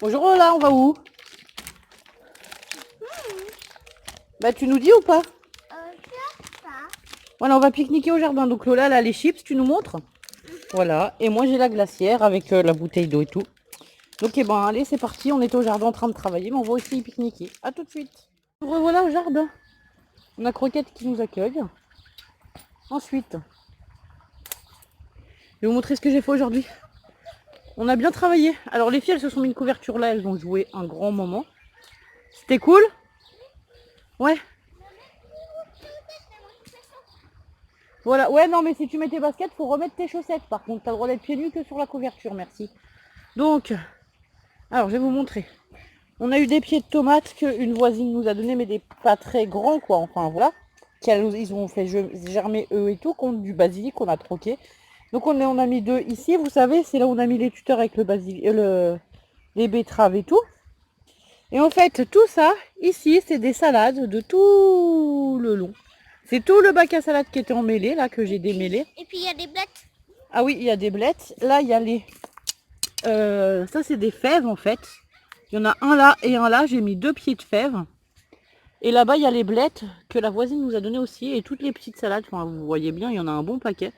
Bonjour Lola, on va où? Bah tu nous dis ou pas? Je sais pas. Voilà, on va pique-niquer au jardin. Donc Lola, elle a les chips, tu nous montres? Voilà, et moi j'ai la glacière avec la bouteille d'eau et tout. Donc eh ben allez, c'est parti, on était au jardin en train de travailler, mais on va aussi y pique-niquer. A tout de suite. Nous revoilà au jardin. On a Croquette qui nous accueille. Ensuite, je vais vous montrer ce que j'ai fait aujourd'hui. On a bien travaillé. Alors les filles, elles se sont mis une couverture là, elles ont joué un grand moment. C'était cool? Ouais. Voilà, ouais, non, mais si tu mets tes baskets, faut remettre tes chaussettes. Par contre, t'as le droit d'être pieds nus que sur la couverture, merci. Donc, alors, je vais vous montrer. On a eu des pieds de tomates qu'une voisine nous a donné, mais des pas très grands, quoi. Enfin, voilà. Ils ont fait germer eux et tout, contre du basilic qu'on a troqué. Donc, on a mis deux ici. Vous savez, c'est là où on a mis les tuteurs avec le basilic, les betteraves et tout. Et en fait, tout ça, ici, c'est des salades de tout le long. C'est tout le bac à salade qui était emmêlé, là, que j'ai démêlé. Et puis il y a des blettes. Ah oui, il y a des blettes. Là, il y a les... ça, c'est des fèves, en fait. Il y en a un là et un là. J'ai mis 2 pieds de fèves. Et là-bas, il y a les blettes que la voisine nous a donné aussi. Et toutes les petites salades. Enfin, vous voyez bien, il y en a un bon paquet.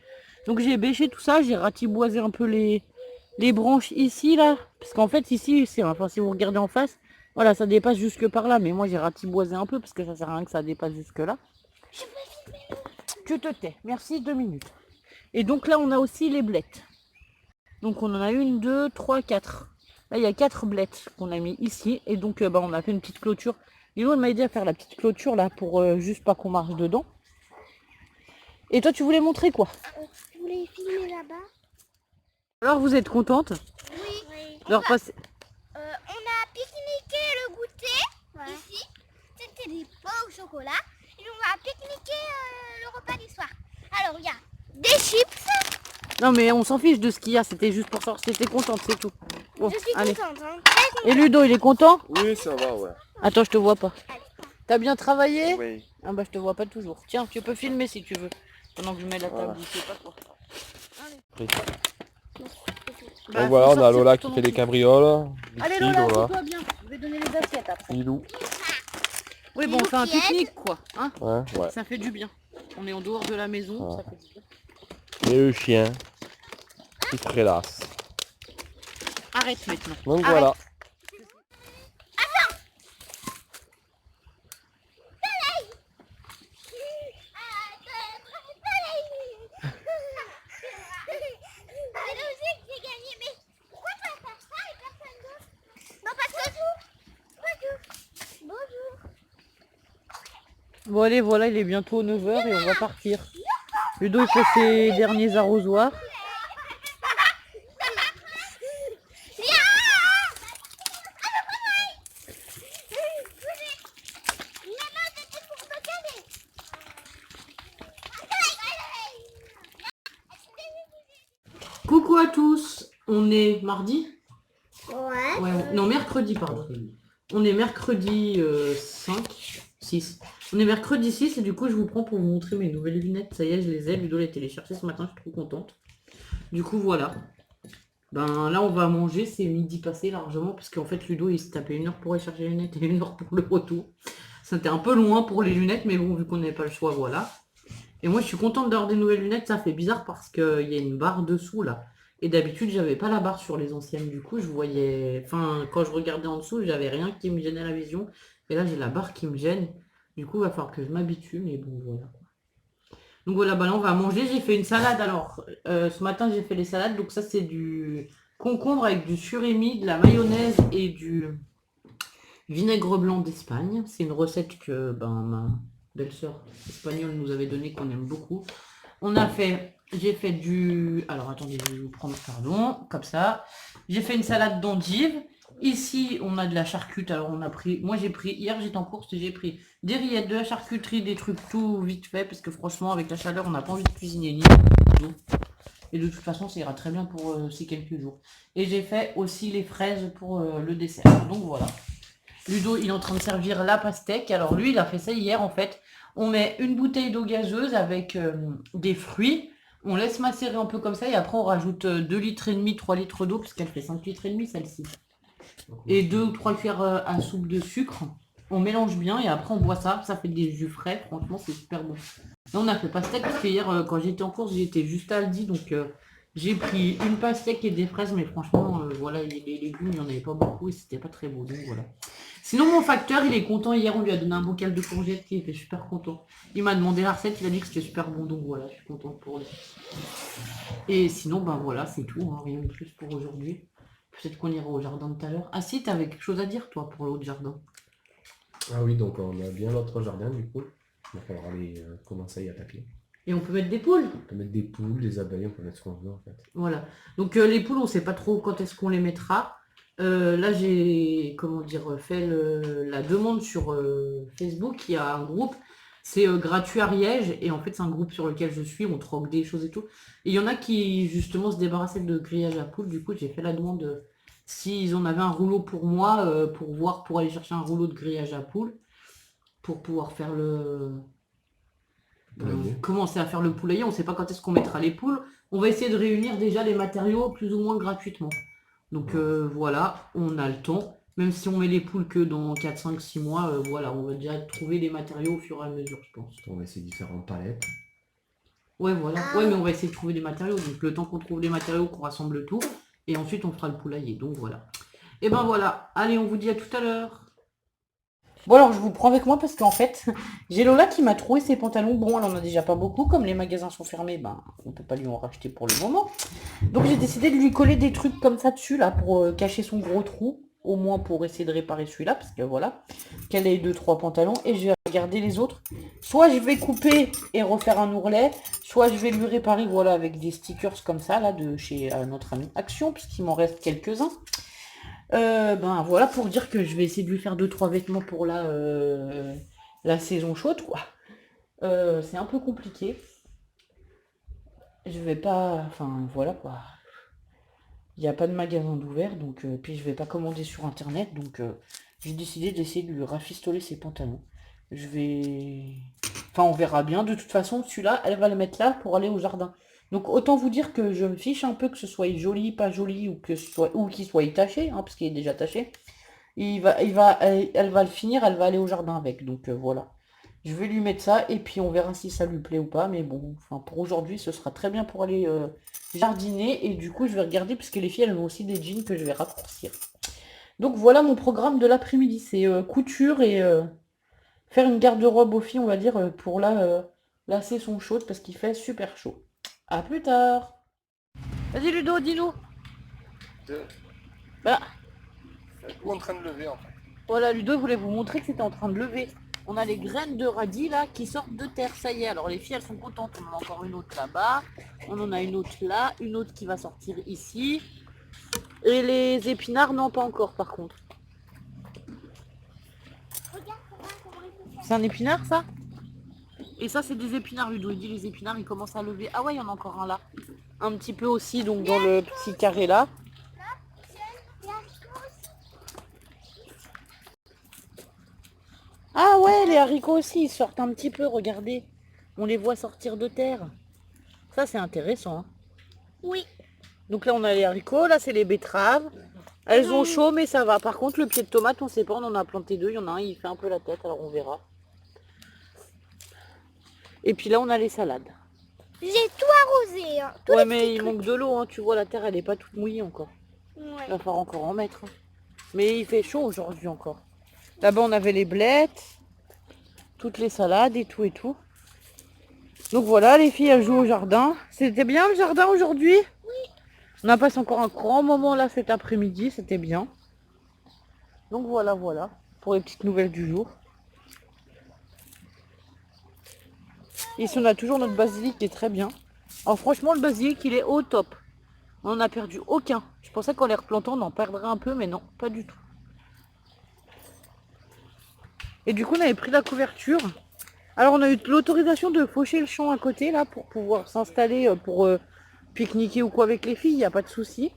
Donc, j'ai bêché tout ça. J'ai ratiboisé un peu les branches ici, là. Parce qu'en fait, ici, enfin, si vous regardez en face, voilà, ça dépasse jusque par là. Mais moi, j'ai ratiboisé un peu parce que ça sert à rien que ça dépasse jusque là. Tu te tais. Merci, 2 minutes. Et donc là, on a aussi les blettes. Donc on en a 1, 2, 3, 4. Là, il y a 4 blettes qu'on a mis ici. Et donc, on a fait une petite clôture. Lilo m'a aidé à faire la petite clôture là pour juste pas qu'on marche dedans. Et toi, tu voulais montrer quoi? Je voulais filmer là-bas. Alors, vous êtes contente? Oui. de repasser- On a pique-niqué le goûter ici. C'était des pains au chocolat. Et on va pique-niquer le repas du soir. Alors il y a des chips. Non, mais on s'en fiche de ce qu'il y a. C'était juste pour savoir si t'étais contente, c'est tout. Bon, Je suis allez. contente. Hein, très contente. Et Ludo, il est content? Oui, ça va, ouais. Attends, je te vois pas. Allez. T'as bien travaillé? Oui. Ah bah, je te vois pas toujours. Tiens, tu peux filmer si tu veux. Pendant que je mets la table, Voilà. je sais pas quoi. Pris. Bah, Donc voilà, faut on a sortir Lola ton qui fait des entrée. cabrioles. Allez Ici, Lola, Lola. assieds-toi bien. Je vais donner les assiettes après. Ilou. Oui, bon, on fait un qui aide. pique-nique quoi. Hein, Ouais, ouais. ça fait du bien. On est en dehors de la maison, Voilà. ça fait du bien. Et le chien qui se prélasse. Arrête maintenant. Donc Arrête. voilà. C'est logique, j'ai gagné, mais pourquoi tu vas faire ça et personne d'autre? Non, parce que... Bonjour. Bon allez, voilà, il est bientôt 9h et on va partir. Ludo il fait ses derniers arrosoirs. Coucou à tous. On est mardi? Ouais. Ouais, non, mercredi, pardon. On est mercredi 5, 6. On est mercredi 6 et du coup, je vous prends pour vous montrer mes nouvelles lunettes. Ça y est, je les ai. Ludo les téléchargées ce matin, je suis trop contente. Du coup, voilà. Ben là, on va manger. C'est midi passé largement parce qu'en fait, Ludo, il se tapait 1 heure pour aller chercher les lunettes et 1 heure pour le retour. C'était un peu loin pour les lunettes, mais bon, vu qu'on n'avait pas le choix, voilà. Et moi, je suis contente d'avoir des nouvelles lunettes. Ça fait bizarre parce qu'il y a une barre dessous, là. Et d'habitude, j'avais pas la barre sur les anciennes. Du coup, je voyais... Enfin, quand je regardais en dessous, j'avais rien qui me gênait la vision. Et là, j'ai la barre qui me gêne. Du coup, il va falloir que je m'habitue. Mais bon, voilà. Donc voilà, bah là, on va manger. J'ai fait une salade. Alors, ce matin, j'ai fait les salades. Donc ça, c'est du concombre avec du surimi, de la mayonnaise et du vinaigre blanc d'Espagne. C'est une recette que ma belle-sœur espagnole nous avait donnée, qu'on aime beaucoup. J'ai fait du... Alors attendez, je vais vous prendre, pardon, comme ça. J'ai fait une salade d'endives. Ici, on a de la charcuterie. Alors on a pris... Moi j'ai pris... Hier j'étais en course et j'ai pris des rillettes, de la charcuterie, des trucs tout vite fait. Parce que franchement, avec la chaleur, on n'a pas envie de cuisiner ni. Et de toute façon, ça ira très bien pour ces quelques jours. Et j'ai fait aussi les fraises pour le dessert. Donc voilà. Ludo, il est en train de servir la pastèque. Alors lui, il a fait ça hier en fait. On met une bouteille d'eau gazeuse avec des fruits. On laisse macérer un peu comme ça et après on rajoute 2 litres et demi, 3 litres d'eau puisqu'elle fait 5 litres et demi celle-ci. et 2 ou 3 cuillères à soupe de sucre. On mélange bien et après on boit ça. Ça fait des jus frais. Franchement, c'est super bon. Là, on a fait pastèque parce que hier, quand j'étais en course, j'étais juste à Aldi. Donc, j'ai pris une pastèque et des fraises. Mais franchement, voilà, les légumes, il n'y en avait pas beaucoup et c'était pas très beau. Donc, voilà. Sinon, mon facteur, il est content. Hier, on lui a donné un bocal de courgettes qui était super content. Il m'a demandé la recette. Il a dit que c'était super bon. Donc, voilà, je suis contente pour lui. Et sinon, ben voilà, c'est tout. Hein, rien de plus pour aujourd'hui. Peut-être qu'on ira au jardin tout à l'heure. Ah si, t'avais quelque chose à dire, toi, pour l'autre jardin. Ah oui, donc on a bien notre jardin du coup. Donc on va aller commencer à y attaquer. Et on peut mettre des poules. On peut mettre des poules, des abeilles, on peut mettre ce qu'on veut en fait. Voilà. Donc les poules, on sait pas trop quand est-ce qu'on les mettra. Là, j'ai, comment dire, fait la demande sur Facebook. Il y a un groupe. C'est gratuit à Riège. Et en fait, c'est un groupe sur lequel je suis. On troque des choses et tout. Et il y en a qui, justement, se débarrassaient de grillage à poules. Du coup, j'ai fait la demande s'ils en avaient un rouleau pour moi, pour aller chercher un rouleau de grillage à poules. Pour pouvoir faire commencer à faire le poulailler. On ne sait pas quand est-ce qu'on mettra les poules. On va essayer de réunir déjà les matériaux plus ou moins gratuitement. Donc voilà, on a le temps. Même si on met les poules que dans 4, 5, 6 mois, voilà, on va déjà trouver les matériaux au fur et à mesure, je pense. On va essayer différentes palettes. Ouais, voilà. Ouais, mais on va essayer de trouver des matériaux. Donc le temps qu'on trouve les matériaux, qu'on rassemble tout. Et ensuite, on fera le poulailler. Donc voilà. Et ben voilà. Allez, on vous dit à tout à l'heure. Bon alors je vous prends avec moi parce qu'en fait, j'ai Lola qui m'a trouvé ses pantalons. Bon, elle en a déjà pas beaucoup, comme les magasins sont fermés, ben on peut pas lui en racheter pour le moment. Donc j'ai décidé de lui coller des trucs comme ça dessus là pour cacher son gros trou. Au moins pour essayer de réparer celui-là, parce que voilà, qu'elle ait 2-3 pantalons, et je vais regarder les autres. Soit je vais couper et refaire un ourlet, soit je vais lui réparer, voilà, avec des stickers comme ça, là, de chez notre ami Action, puisqu'il m'en reste quelques-uns. Ben voilà, pour dire que je vais essayer de lui faire 2-3 vêtements pour la saison chaude, quoi. C'est un peu compliqué. Je vais pas... Enfin, voilà, quoi. Il n'y a pas de magasin d'ouvert, donc puis je vais pas commander sur internet, donc j'ai décidé d'essayer de lui rafistoler ses pantalons. Je vais... Enfin, on verra bien. De toute façon, celui-là, elle va le mettre là pour aller au jardin. Donc autant vous dire que je me fiche un peu que ce soit joli, pas joli, ou qu'il soit taché, hein, parce qu'il est déjà taché. Elle va le finir, elle va aller au jardin avec. Donc voilà. Je vais lui mettre ça et puis on verra si ça lui plaît ou pas. Mais bon, enfin pour aujourd'hui, ce sera très bien pour aller jardiner. Et du coup, je vais regarder parce que les filles, elles ont aussi des jeans que je vais raccourcir. Donc voilà mon programme de l'après-midi. C'est couture et faire une garde-robe aux filles, on va dire, pour la saison chaude parce qu'il fait super chaud. A plus tard. Vas-y Ludo, dis-nous. Bah. C'est tout en train de lever en fait. Voilà, Ludo voulait vous montrer que c'était en train de lever. On a les graines de radis là qui sortent de terre, ça y est. Alors les filles elles sont contentes. On en a encore une autre là-bas. On en a une autre là, une autre qui va sortir ici. Et les épinards, non pas encore par contre. C'est un épinard ça? Et ça c'est des épinards, Ludo. Il dit les épinards ils commencent à lever. Ah ouais, il y en a encore un là. Un petit peu aussi, donc dans le petit carré là. Ah ouais, les haricots aussi, ils sortent un petit peu, regardez. On les voit sortir de terre. Ça, c'est intéressant. Hein. Oui. Donc là, on a les haricots, là, c'est les betteraves. Elles ont chaud, mais ça va. Par contre, le pied de tomate, on sait pas, on en a planté 2. Il y en a un, il fait un peu la tête, alors on verra. Et puis là, on a les salades. J'ai tout arrosé. Hein. Ouais, mais il manque de l'eau, hein. Tu vois, la terre, elle est pas toute mouillée encore. Ouais. Il va falloir encore en mettre. Hein. Mais il fait chaud aujourd'hui encore. Là-bas, on avait les blettes, toutes les salades et tout et tout. Donc voilà, les filles, elles jouent au jardin. C'était bien le jardin aujourd'hui? Oui. On a passé encore un grand moment là cet après-midi, c'était bien. Donc voilà, voilà, pour les petites nouvelles du jour. Ici, on a toujours notre basilic qui est très bien. Alors franchement, le basilic, il est au top. On n'en a perdu aucun. Je pensais qu'en les replantant, on en perdrait un peu, mais non, pas du tout. Et du coup, on avait pris la couverture. Alors, on a eu l'autorisation de faucher le champ à côté, là, pour pouvoir s'installer, pour pique-niquer ou quoi avec les filles, il n'y a pas de souci.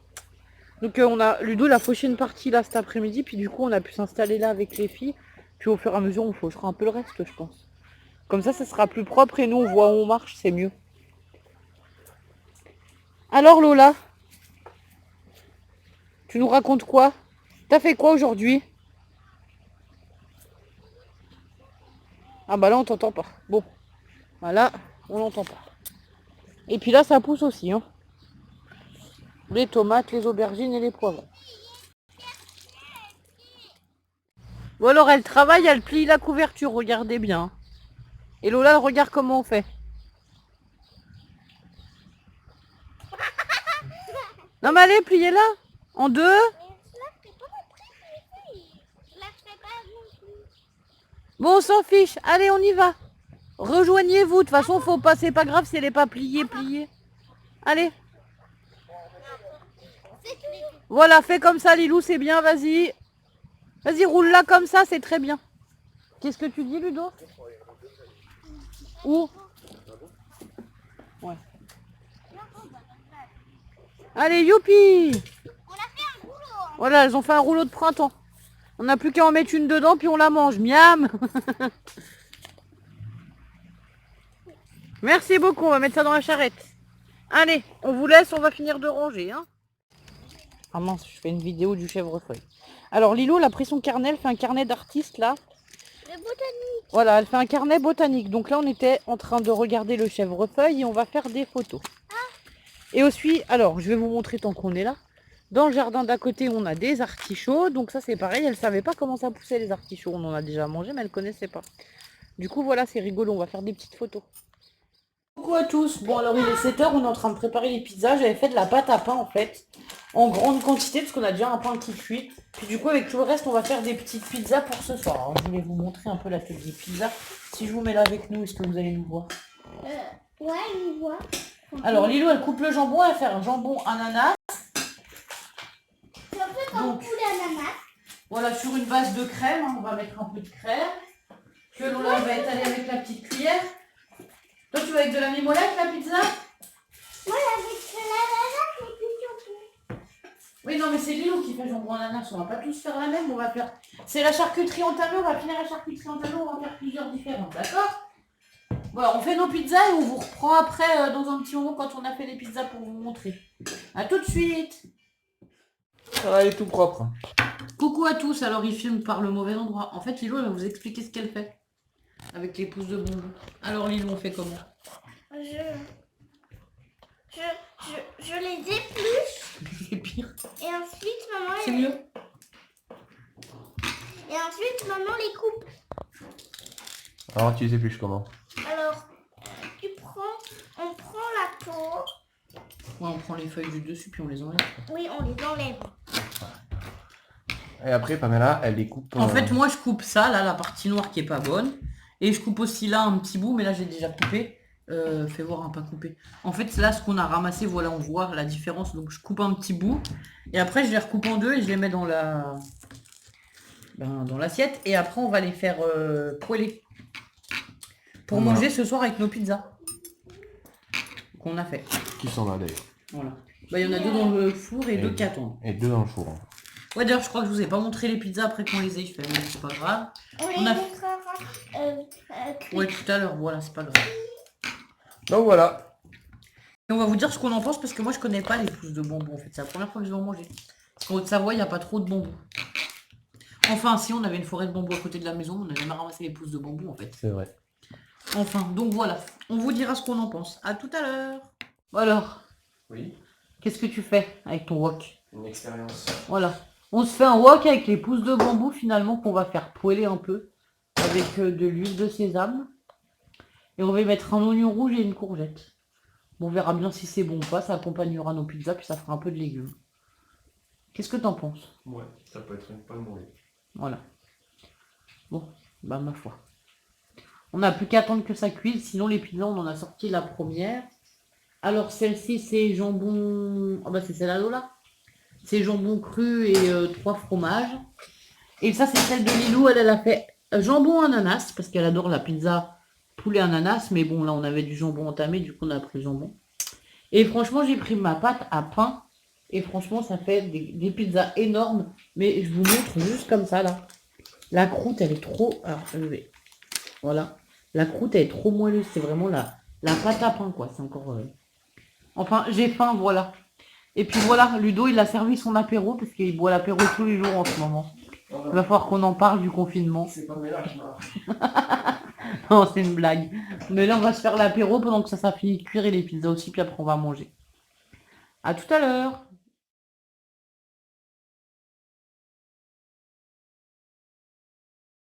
Donc, Ludo, il a fauché une partie, là, cet après-midi, puis du coup, on a pu s'installer là avec les filles. Puis, au fur et à mesure, on fauchera un peu le reste, je pense. Comme ça sera plus propre et nous, on voit où on marche, c'est mieux. Alors, Lola, tu nous racontes quoi? T'as fait quoi aujourd'hui? Ah bah là on t'entend pas. Bon, voilà, on l'entend pas. Et puis là ça pousse aussi, hein. Les tomates, les aubergines et les poivrons. Bon alors elle travaille, elle plie la couverture, regardez bien. Et Lola, regarde comment on fait. Non mais allez, pliez-la. En deux. Bon, on s'en fiche. Allez, on y va. Rejoignez-vous. De toute façon, faut pas, c'est pas grave si elle n'est pas pliée, pliée. Allez. Voilà, fais comme ça, Lilou, c'est bien, vas-y. Vas-y, roule-la comme ça, c'est très bien. Qu'est-ce que tu dis, Ludo? Où? Ouais. Allez, youpi! On a fait un rouleau. Hein. Voilà, elles ont fait un rouleau de printemps. On n'a plus qu'à en mettre une dedans, puis on la mange. Miam! Merci beaucoup, on va mettre ça dans la charrette. Allez, on vous laisse, on va finir de ranger. Hein. Ah mince, je fais une vidéo du chèvrefeuille. Alors Lilo, elle a pris son carnet, elle fait un carnet d'artiste là. Le botanique. Voilà, elle fait un carnet botanique. Donc là, on était en train de regarder le chèvrefeuille et on va faire des photos. Et aussi, alors, je vais vous montrer tant qu'on est là. Dans le jardin d'à côté, on a des artichauts. Donc ça, c'est pareil, elle ne savait pas comment ça poussait les artichauts. On en a déjà mangé, mais elle ne connaissait pas. Du coup, voilà, c'est rigolo, on va faire des petites photos. Coucou à tous. Bon, alors il est 7h, on est en train de préparer les pizzas. J'avais fait de la pâte à pain, en fait, en grande quantité, parce qu'on a déjà un pain qui cuit. Puis du coup, avec tout le reste, on va faire des petites pizzas pour ce soir. Alors, je voulais vous montrer un peu l'atelier pizza. Si je vous mets là avec nous, est-ce que vous allez nous voir? Ouais, on voit. Alors, Lilo, elle coupe le jambon, elle va faire un jambon ananas. C'est un peu comme Donc, poulet ananas. Voilà, sur une base de crème, hein, on va mettre un peu de crème. Que Lola va étaler avec la petite cuillère. Toi, tu vas avec de la mimolette, la pizza? Moi, avec l'ananas, et puis surtout. Oui, non, mais c'est Lilo qui fait jambon ananas. On va pas tous faire la même, on va faire... C'est la charcuterie entamée, on va finir la charcuterie entamée, on va faire plusieurs différentes, d'accord? Voilà, on fait nos pizzas et on vous reprend après dans un petit moment quand on a fait les pizzas pour vous montrer. A tout de suite. Ça va, elle est tout propre. Coucou à tous, alors il filme par le mauvais endroit. En fait, Lilo, elle va vous expliquer ce qu'elle fait. Avec les pousses de bonbons. Alors Lilo, on fait comment? Je les épluche. C'est pire. Et ensuite, maman, C'est mieux. Et ensuite, maman les coupe. Alors, tu les épluches comment? Alors, on prend la peau. Ouais, on prend les feuilles du dessus puis on les enlève. Oui, on les enlève. Et après, Pamela, elle les coupe. En fait, moi, je coupe ça, là, la partie noire qui est pas bonne. Et je coupe aussi là un petit bout, mais là, j'ai déjà coupé. Fais voir un pas coupé. En fait, là, ce qu'on a ramassé, voilà, on voit la différence. Donc, je coupe un petit bout. Et après, je les recoupe en deux et je les mets dans la... dans l'assiette. Et après, on va les faire poêler. Pour Voilà. manger ce soir avec nos pizzas. Qu'on a fait. Qui sont là d'ailleurs. Voilà. Bah, il y en a deux dans le four et deux qui attendent. Et deux dans le four. Ouais, d'ailleurs, je crois que je vous ai pas montré les pizzas après qu'on les ait. Je fais, mais c'est pas grave. On les On a- mettra cuits. Ouais, tout à l'heure, voilà, c'est pas grave. Donc voilà. Et on va vous dire ce qu'on en pense parce que moi, je connais pas les pousses de bonbons en fait. C'est la première fois que je vais en manger. Parce qu'en Haute-Savoie, il n'y a pas trop de bonbons. Enfin, si, on avait une forêt de bambous à côté de la maison, on n'a jamais ramassé les pousses de bambous en fait. C'est vrai. Enfin, donc voilà. On vous dira ce qu'on en pense. À tout à l'heure. Alors, Oui. qu'est-ce que tu fais avec ton wok? Une expérience. Voilà. On se fait un wok avec les pousses de bambou finalement qu'on va faire poêler un peu avec de l'huile de sésame. Et on va y mettre un oignon rouge et une courgette. Bon, on verra bien si c'est bon ou pas. Ça accompagnera nos pizzas puis ça fera un peu de légumes. Qu'est-ce que t'en penses? Ouais, ça peut être une bonne mouille. Voilà. Bon, bah ma foi. On n'a plus qu'à attendre que ça cuise. Sinon les pizzas, on en a sorti la première. Alors celle-ci c'est jambon... Ah bah c'est celle-là là. C'est jambon cru et 3 fromages. Et ça c'est celle de Lilou. Elle a fait jambon ananas parce qu'elle adore la pizza poulet ananas. Mais bon là on avait du jambon entamé. Du coup on a pris le jambon. Et franchement j'ai pris ma pâte à pain. Et franchement ça fait des pizzas énormes. Mais je vous montre juste comme ça là. La croûte elle est trop... Alors je vais... Voilà. La croûte elle est trop moelleuse. C'est vraiment la pâte à pain quoi. C'est encore... Enfin j'ai faim voilà. Et puis voilà, Ludo, il a servi son apéro parce qu'il boit l'apéro tous les jours en ce moment. Il va falloir qu'on en parle du confinement. C'est pas mélange, non. Non, c'est une blague. Mais là, on va se faire l'apéro pendant que ça finit de cuire et les pizzas aussi, puis après, on va manger. À tout à l'heure.